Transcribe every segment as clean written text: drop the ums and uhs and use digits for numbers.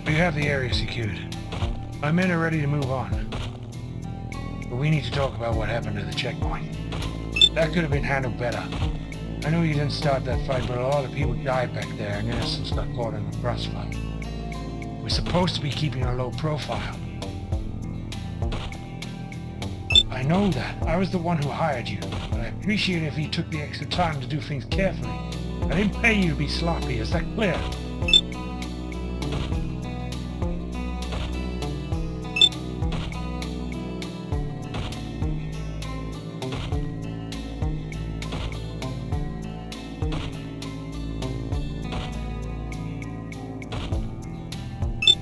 We have the area secured. My men are ready to move on. But we need to talk about what happened at the checkpoint. That could have been handled better. I know you didn't start that fight, but a lot of people died back there and innocents got caught in the crossfire. We're supposed to be keeping a low profile. I know that. I was the one who hired you, but I appreciate it if you took the extra time to do things carefully. I didn't pay you to be sloppy, is that clear?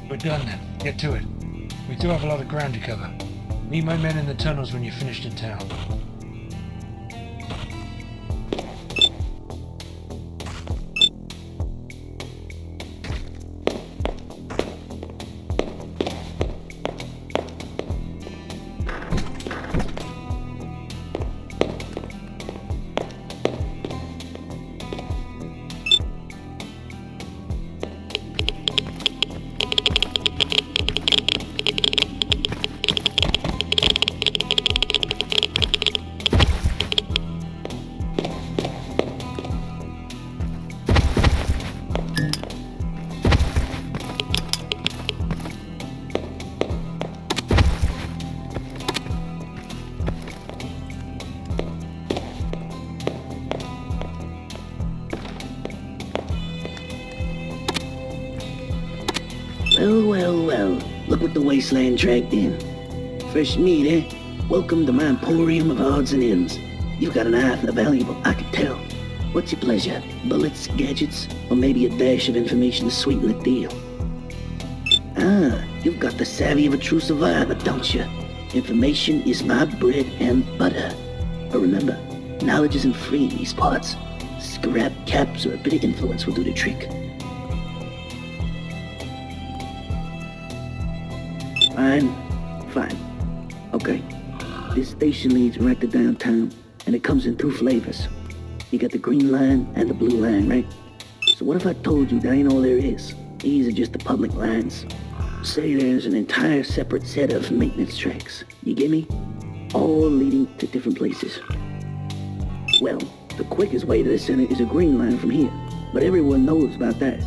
We're done then. Get to it. We do have a lot of ground to cover. Meet my men in the tunnels when you're finished in town. Well, look what the wasteland dragged in. Fresh meat, eh? Welcome to my emporium of odds and ends. You've got an eye for the valuable, I can tell. What's your pleasure? Bullets, gadgets, or maybe a dash of information to sweeten the deal? Ah, you've got the savvy of a true survivor, don't you? Information is my bread and butter. But remember, knowledge isn't free in these parts. Scrap caps or a bit of influence will do the trick. Fine. Okay. This station leads right to downtown, and it comes in two flavors. You got the green line and the blue line, right? So what if I told you that ain't all there is? These are just the public lines. Say there's an entire separate set of maintenance tracks. You get me? All leading to different places. Well, the quickest way to the center is a green line from here, but everyone knows about that.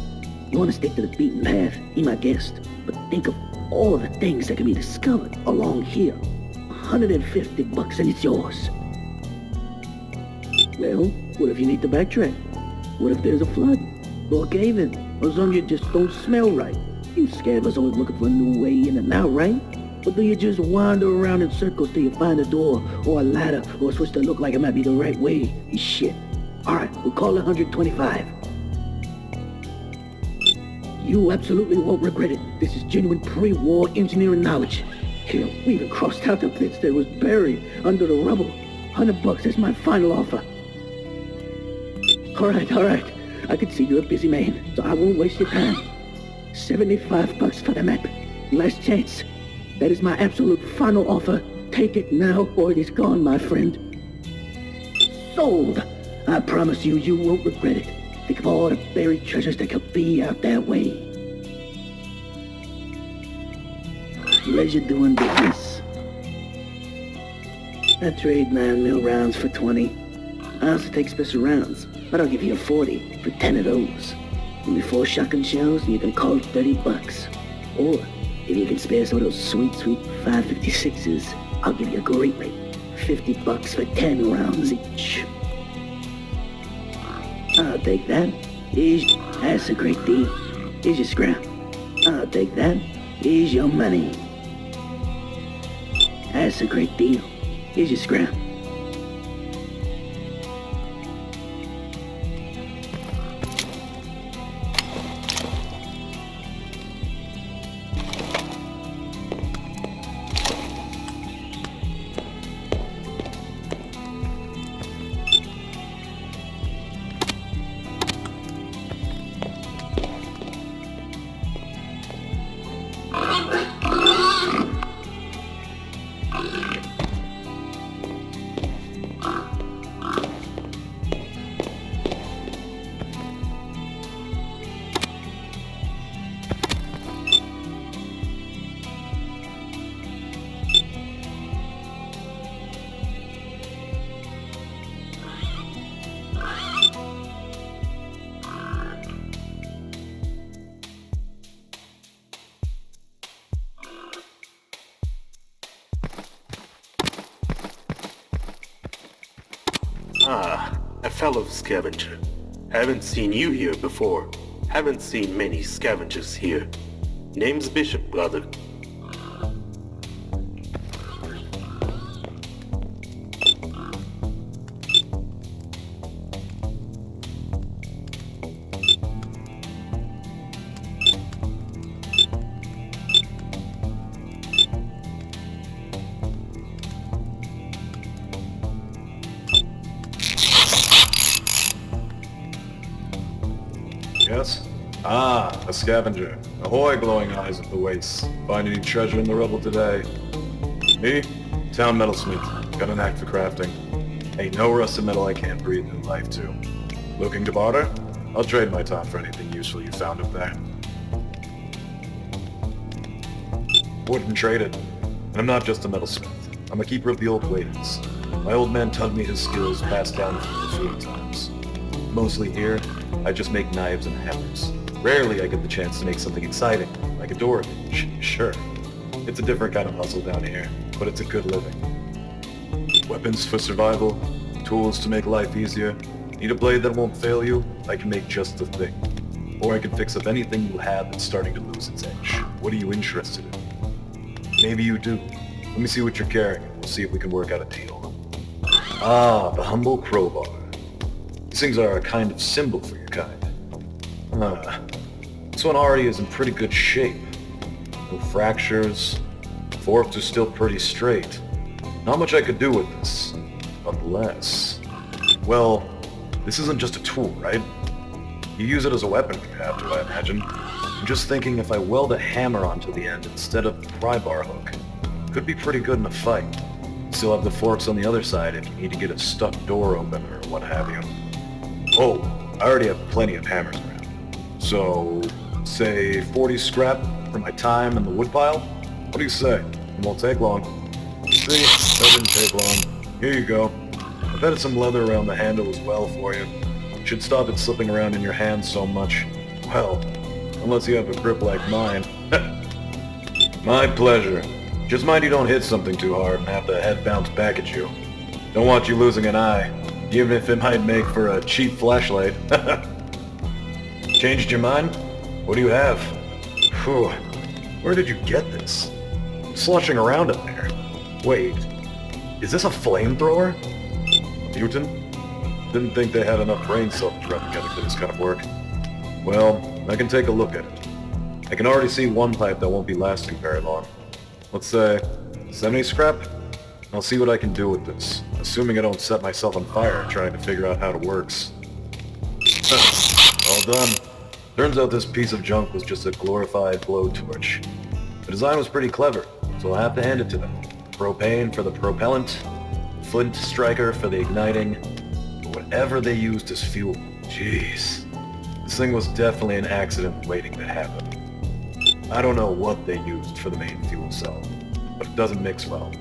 You want to stick to the beaten path, be my guest, but think of all of the things that can be discovered along here. $150 and it's yours. Well, what if you need to backtrack? What if there's a flood? Or a cave-in? Or some you just don't smell right? You scabbers always looking for a new way in and out, right? Or do you just wander around in circles till you find a door, or a ladder, or a switch that look like it might be the right way? Shit. Alright, we'll call it 125. You absolutely won't regret it. This is genuine pre-war engineering knowledge. Hell, we even crossed out the bits that was buried under the rubble. $100 is my final offer. Alright. I can see you're a busy man, so I won't waste your time. $75 for the map. Last chance. That is my absolute final offer. Take it now or it is gone, my friend. Sold! I promise you, you won't regret it. Think of all the buried treasures that could be out that way. Pleasure doing business. I trade 9mm rounds for 20. I also take special rounds, but I'll give you a 40 for 10 of those. Give me 4 shotgun shells and you can call it $30. Or, if you can spare some of those sweet 556s, I'll give you a great rate. $50 for 10 rounds each. I'll take that. That's a great deal. Here's your scrap. I'll take that. Here's your money. That's a great deal. Here's your scrap. fellow scavenger. Haven't seen you here before. Haven't seen many scavengers here. Name's Bishop, brother. Yes? Ah, a scavenger. Ahoy, glowing eyes at the waist. Find any treasure in the rubble today? Me? Town metalsmith. Got an knack for crafting. Ain't no rusted metal I can't breathe new life to. Looking to barter? I'll trade my time for anything useful you found up there. Wouldn't trade it. And I'm not just a metalsmith. I'm a keeper of the old ways. My old man taught me his skills passed down from the feudal times. Mostly here, I just make knives and hammers. Rarely I get the chance to make something exciting, like a door hinge. Sure, it's a different kind of hustle down here, but it's a good living. Weapons for survival, tools to make life easier. Need a blade that won't fail you? I can make just the thing. Or I can fix up anything you have that's starting to lose its edge. What are you interested in? Maybe you do. Let me see what you're carrying, and we'll see if we can work out a deal. Ah, the humble crowbar. These things are a kind of symbol for your kind. This one already is in pretty good shape. No fractures. Forks are still pretty straight. Not much I could do with this. Unless... Well, this isn't just a tool, right? You use it as a weapon if you have to, I imagine. I'm just thinking if I weld a hammer onto the end instead of the pry bar hook, could be pretty good in a fight. Still have the forks on the other side if you need to get a stuck door open or what have you. Oh, I already have plenty of hammers around. So, say 40 scrap for my time and the woodpile? What do you say? It won't take long. See, that didn't take long. Here you go. I've added some leather around the handle as well for you. Should stop it slipping around in your hands so much. Well, unless you have a grip like mine. My pleasure. Just mind you don't hit something too hard and have the head bounce back at you. Don't want you losing an eye, even if it might make for a cheap flashlight. Changed your mind? What do you have? Phew. Where did you get this? Slushing around in there. Wait, is this a flamethrower? Mutant? Didn't think they had enough brain cells to rub together for this kind of work. Well, I can take a look at it. I can already see one pipe that won't be lasting very long. Let's say 70 scrap? I'll see what I can do with this, assuming I don't set myself on fire trying to figure out how it works. All done. Turns out this piece of junk was just a glorified blowtorch. The design was pretty clever, so I'll have to hand it to them. Propane for the propellant, flint striker for the igniting, but whatever they used as fuel. Jeez. This thing was definitely an accident waiting to happen. I don't know what they used for the main fuel cell, but it doesn't mix well.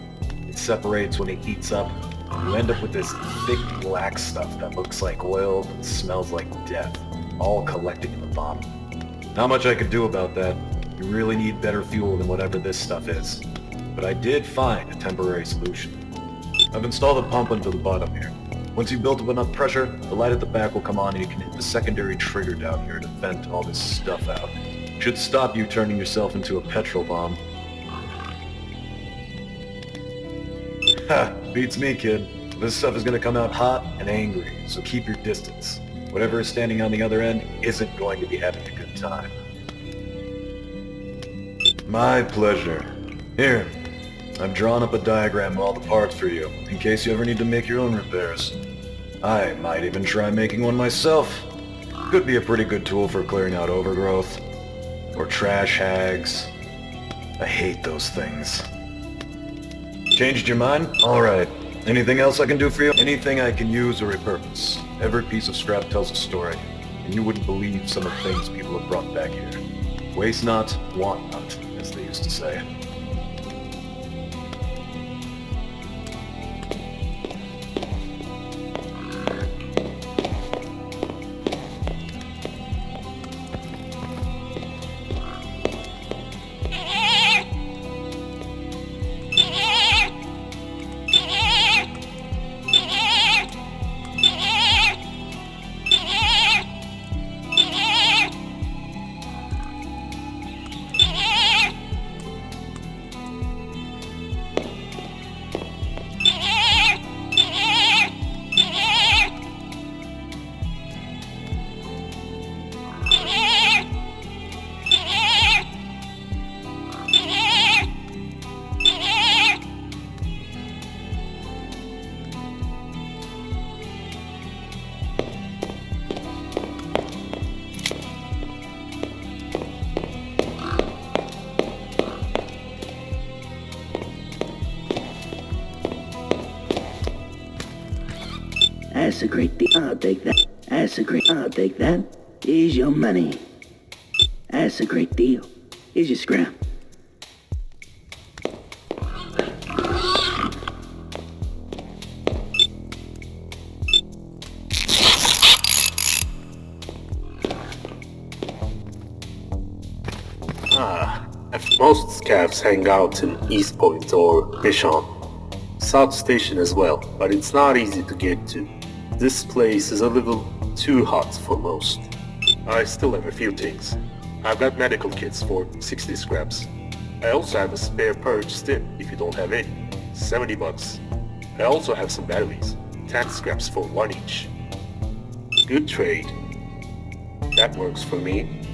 It separates when it heats up, and you end up with this thick black stuff that looks like oil but smells like death, all collecting in the bottom. Not much I could do about that. You really need better fuel than whatever this stuff is. But I did find a temporary solution. I've installed a pump into the bottom here. Once you build up enough pressure, the light at the back will come on and you can hit the secondary trigger down here to vent all this stuff out. Should stop you turning yourself into a petrol bomb. Ha! Beats me, kid. This stuff is gonna come out hot and angry, so keep your distance. Whatever is standing on the other end isn't going to be having a good time. My pleasure. Here, I've drawn up a diagram of all the parts for you, in case you ever need to make your own repairs. I might even try making one myself. Could be a pretty good tool for clearing out overgrowth. Or trash hags. I hate those things. Changed your mind? Alright. Anything else I can do for you? Anything I can use or repurpose. Every piece of scrap tells a story, and you wouldn't believe some of the things people have brought back here. Waste not, want not, as they used to say. That's a great deal. I'll take that. I'll take that. Here's your money. That's a great deal. Here's your scrap. Most scavs hang out in East Point or Bishon. South Station as well, but it's not easy to get to. This place is a little too hot for most. I still have a few things. I've got medical kits for 60 scraps. I also have a spare purge stim if you don't have any. 70 bucks. I also have some batteries. 10 scraps for 1 each. Good trade. That works for me.